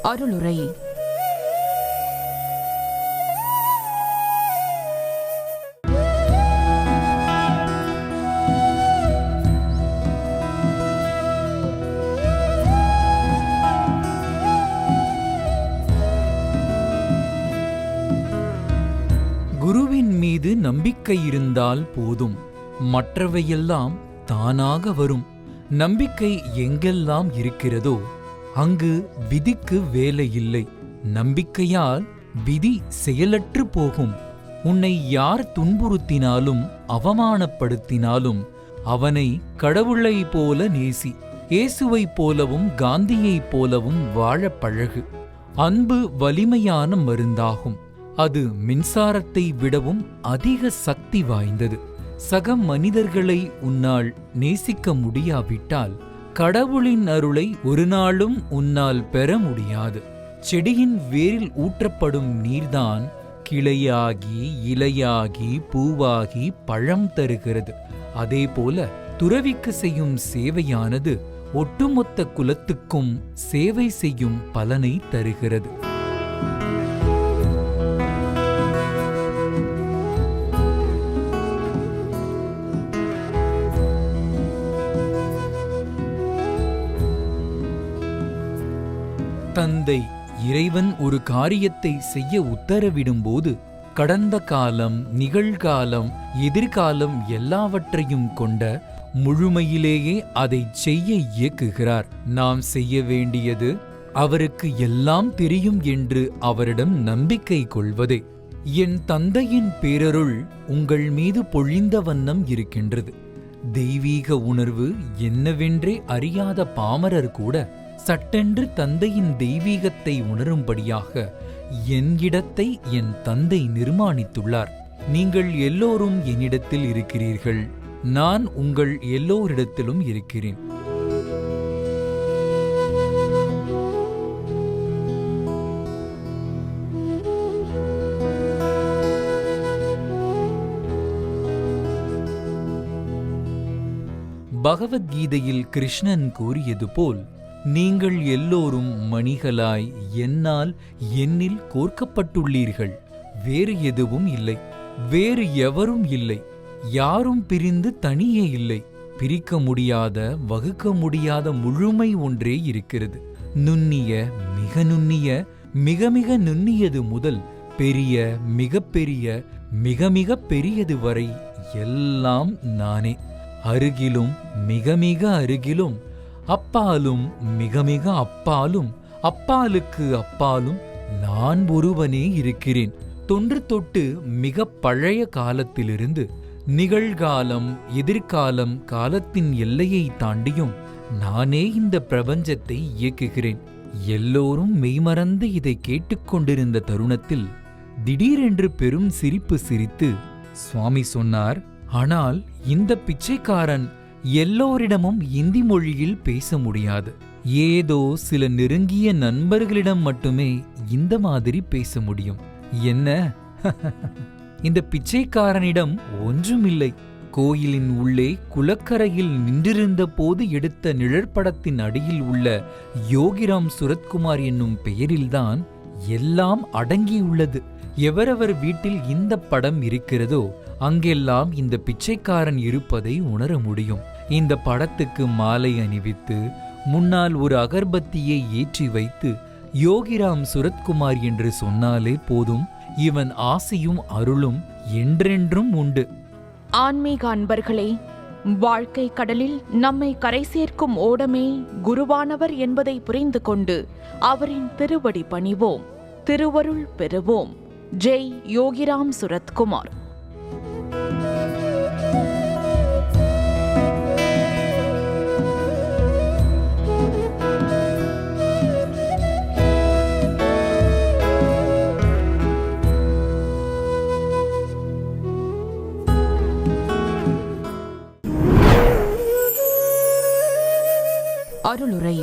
அருளுரை. குருவின் மீது நம்பிக்கை இருந்தால் போதும், மற்றவையெல்லாம் தானாக வரும். நம்பிக்கை எங்கெல்லாம் இருக்கிறதோ அங்கு விதிக்கு வேலை இல்லை. நம்பிக்கையால் விதி செயலற்று போகும். உன்னை யார் துன்புறுத்தினாலும் அவமானப்படுத்தினாலும் அவனை கடவுளைப் போல நேசி. இயேசுவைப் போலவும் காந்தியைப் போலவும் வாழப் பழகு. அன்பு வலிமையான மருந்தாகும். அது மின்சாரத்தை விடவும் அதிக சக்தி வாய்ந்தது. சக மனிதர்களை உன்னால் நேசிக்க முடியாவிட்டால் கடவுளின் அருளை ஒரு நாளும் உன்னால் பெற முடியாது. செடியின் வேரில் ஊற்றப்படும் நீர்தான் கிளையாகி இலையாகி பூவாகி பழம் தருகிறது. அதேபோல துறவிக்கு செய்யும் சேவையானது ஒட்டுமொத்த குலத்துக்கும் சேவை செய்யும் பலனை தருகிறது. தந்தை இறைவன் ஒரு காரியத்தை செய்ய உத்தரவிடும்போது கடந்த காலம், நிகழ்காலம், எதிர்காலம் எல்லாவற்றையும் கொண்ட முழுமையிலேயே அதை செய்ய இயக்குகிறார். நாம் செய்ய வேண்டியது அவருக்கு எல்லாம் தெரியும் என்று அவரிடம் நம்பிக்கை கொள்வதே. என் தந்தையின் பேரருள் உங்கள் மீது பொழிந்த வண்ணம் இருக்கின்றது. தெய்வீக உணர்வு என்னவென்றே அறியாத பாமரர் கூட சட்டென்று தந்தையின் தெய்வீகத்தை உணரும்படியாக என் இடத்தை என் தந்தை நிர்மாணித்துள்ளார். நீங்கள் எல்லோரும் என்னிடத்தில் இருக்கிறீர்கள், நான் உங்கள் எல்லோரிடத்திலும் இருக்கிறேன். பகவத்கீதையில் கிருஷ்ணன் கூறியது போல், நீங்கள் எல்லோரும் மணிகளாய் என்னில் கோர்க்கப்பட்டுள்ளீர்கள். வேறு எதுவும் இல்லை, வேறு எவரும் இல்லை, யாரும் பிரிந்து தனியே இல்லை. பிரிக்க முடியாத, வகுக்க முடியாத முழுமை ஒன்றே இருக்கிறது. நுண்ணிய, மிக நுண்ணிய, மிக மிக நுண்ணியது முதல் பெரிய, மிகப்பெரிய, மிக மிக பெரியது வரை எல்லாம் நானே. அருகிலும், மிக மிக அருகிலும், அப்பாலும், மிக மிக அப்பாலும், அப்பாலுக்கு அப்பாலும் நான் ஒருவனே இருக்கிறேன். தொன்று தொட்டு மிக பழைய காலத்திலிருந்து நிகழ்காலம், எதிர்காலம், காலத்தின் எல்லையை தாண்டியும் நானே இந்த பிரபஞ்சத்தை இயக்குகிறேன். எல்லோரும் மெய்மறந்து இதை கேட்டுக்கொண்டிருந்த தருணத்தில் திடீரென்று பெரும் சிரிப்பு சிரித்து சுவாமி சொன்னார், ஆனால் இந்த பிச்சைக்காரன் எல்லோரிடமும் இந்தி மொழியில் பேச முடியாது. ஏதோ சில நெருங்கிய நண்பர்களிடம் மட்டுமே இந்த மாதிரி பேச முடியும். என்ன? இந்த பிச்சைக்காரனிடம் ஒன்றுமில்லை. கோயிலின் உள்ளே குளக்கரையில் நின்றிருந்த போது எடுத்த நிழற்படத்தின் அடியில் உள்ள யோகிராம் சுரத்குமார் என்னும் பெயரில்தான் எல்லாம் அடங்கியுள்ளது. எவரவர் வீட்டில் இந்த படம் இருக்கிறதோ அங்கெல்லாம் இந்த பிச்சைக்காரன் இருப்பதை உணர முடியும். இந்த படத்துக்கு மாலை அணிவித்து முன்னால் ஒரு அகர்பத்தியை ஏற்றி வைத்து யோகிராம் சுரத்குமார் என்று சொன்னாலே போதும், இவன் ஆசையும் அருளும் என்றென்றும் உண்டு. ஆன்மீக அன்பர்களே, வாழ்க்கை கடலில் நம்மை கரை சேர்க்கும் ஓடமே குருவானவர் என்பதை புரிந்து கொண்டு அவரின் திருவடி பணிவோம், திருவருள் பெறுவோம். ஜெய் யோகிராம் சுரத்குமார். அருளுரை.